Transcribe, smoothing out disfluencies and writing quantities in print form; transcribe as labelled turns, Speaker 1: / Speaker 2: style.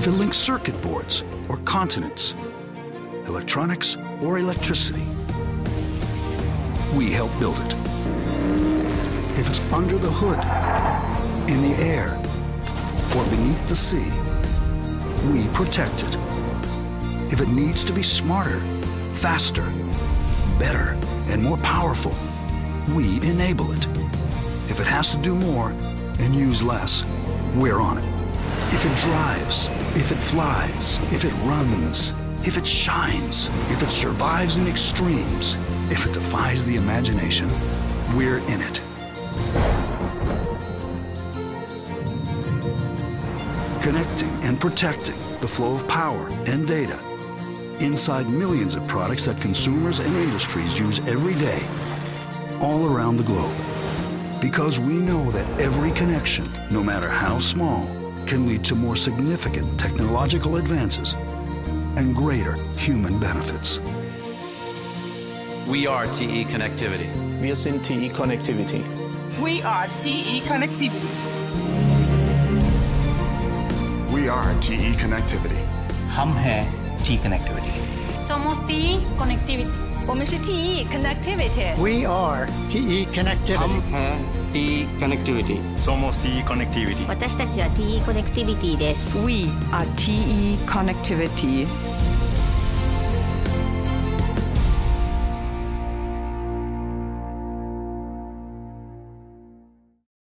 Speaker 1: if it links circuit boards or continents, electronics or electricity, we help build it. If it's under the hood, in the air, or beneath the sea, we protect it. If it needs to be smarter, faster, better, and more powerful, we enable it. If it has to do more and use less, we're on it. If it drives, if it flies, if it runs, if it shines, if it survives in extremes, if it defies the imagination, we're in it. Connecting and protecting the flow of power and data inside millions of products that consumers and industries use every day, all around the globe. Because we know that every connection, no matter how small, can lead to more significant technological advances and greater human benefits.
Speaker 2: We are TE Connectivity.
Speaker 3: Wir sind TE Connectivity.
Speaker 4: We are TE Connectivity.
Speaker 5: We are TE Connectivity.
Speaker 6: हम हैं TE Connectivity.
Speaker 7: Somos TE Connectivity.
Speaker 8: 我们是 TE Connectivity.
Speaker 9: We are TE Connectivity.
Speaker 2: हम हैं TE Connectivity.
Speaker 6: Somos TE Connectivity.
Speaker 8: 私たちは TE Connectivity です。
Speaker 4: We are TE Connectivity.